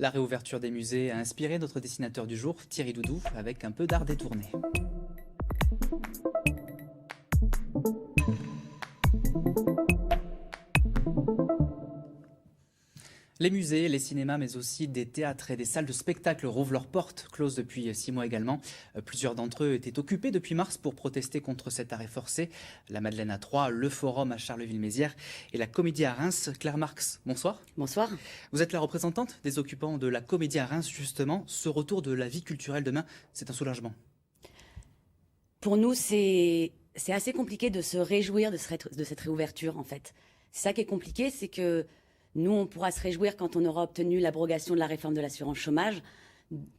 La réouverture des musées a inspiré notre dessinateur du jour, Thierry Doudou, avec un peu d'art détourné. Les musées, les cinémas, mais aussi des théâtres et des salles de spectacle rouvrent leurs portes, closes depuis 6 mois également. Plusieurs d'entre eux étaient occupés depuis mars pour protester contre cet arrêt forcé. La Madeleine à Troyes, le Forum à Charleville-Mézières et la Comédie à Reims. Claire Marx, bonsoir. Bonsoir. Vous êtes la représentante des occupants de la Comédie à Reims, justement. Ce retour de la vie culturelle demain, c'est un soulagement. Pour nous, c'est assez compliqué de se réjouir de cette réouverture, en fait. C'est ça qui est compliqué, c'est que nous, on pourra se réjouir quand on aura obtenu l'abrogation de la réforme de l'assurance chômage.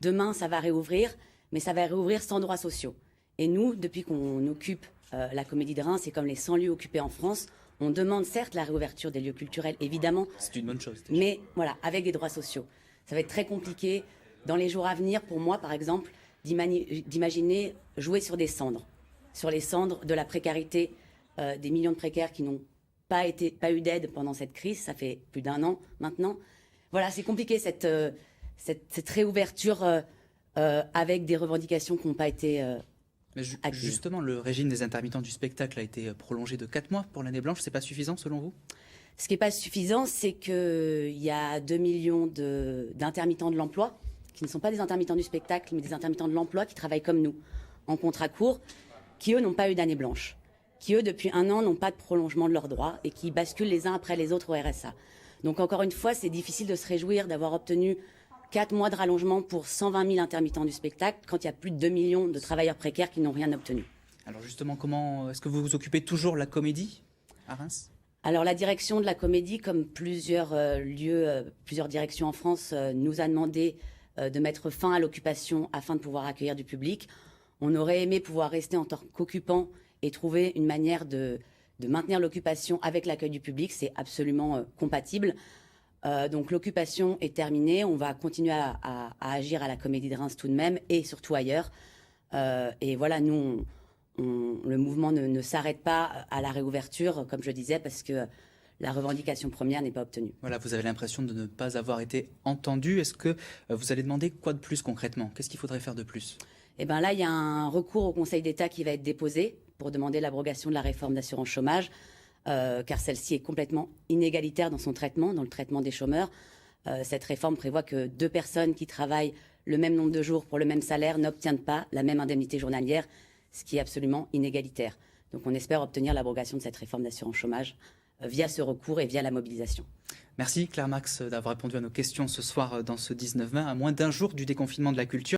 Demain, ça va réouvrir, mais ça va réouvrir sans droits sociaux. Et nous, depuis qu'on occupe la Comédie de Reims, c'est comme les 100 lieux occupés en France, on demande certes la réouverture des lieux culturels, évidemment. C'est une bonne chose. Mais voilà, avec des droits sociaux. Ça va être très compliqué dans les jours à venir, pour moi, par exemple, d'imaginer jouer sur des cendres. Sur les cendres de la précarité des millions de précaires qui n'ont pas eu d'aide pendant cette crise, ça fait plus d'1 an maintenant. Voilà, c'est compliqué cette réouverture avec des revendications qui n'ont pas été Mais justement, le régime des intermittents du spectacle a été prolongé de 4 mois pour l'année blanche. C'est pas suffisant selon vous? Ce qui n'est pas suffisant, c'est qu'il y a 2 millions d'intermittents de l'emploi, qui ne sont pas des intermittents du spectacle, mais des intermittents de l'emploi qui travaillent comme nous, en contrat court, qui eux n'ont pas eu d'année blanche, qui eux depuis 1 an n'ont pas de prolongement de leurs droits et qui basculent les uns après les autres au RSA. Donc encore une fois, c'est difficile de se réjouir d'avoir obtenu 4 mois de rallongement pour 120 000 intermittents du spectacle quand il y a plus de 2 millions de travailleurs précaires qui n'ont rien obtenu. Alors justement, comment est-ce que vous vous occupez toujours de la Comédie à Reims? Alors la direction de la Comédie, comme plusieurs plusieurs directions en France, nous a demandé de mettre fin à l'occupation afin de pouvoir accueillir du public. On aurait aimé pouvoir rester en tant qu'occupant et trouver une manière de maintenir l'occupation avec l'accueil du public. C'est absolument compatible. Donc l'occupation est terminée. On va continuer à agir à la Comédie de Reims tout de même et surtout ailleurs. Et voilà, nous, le mouvement ne s'arrête pas à la réouverture, comme je disais, parce que la revendication première n'est pas obtenue. Voilà, vous avez l'impression de ne pas avoir été entendu. Est-ce que vous allez demander quoi de plus concrètement? Qu'est-ce qu'il faudrait faire de plus? Eh bien là, il y a un recours au Conseil d'État qui va être déposé pour demander l'abrogation de la réforme d'assurance chômage, car celle-ci est complètement inégalitaire dans son traitement, dans le traitement des chômeurs. Cette réforme prévoit que 2 personnes qui travaillent le même nombre de jours pour le même salaire n'obtiennent pas la même indemnité journalière, ce qui est absolument inégalitaire. Donc on espère obtenir l'abrogation de cette réforme d'assurance chômage via ce recours et via la mobilisation. Merci Claire Marx d'avoir répondu à nos questions ce soir dans ce 19-20, à moins d'1 jour du déconfinement de la culture.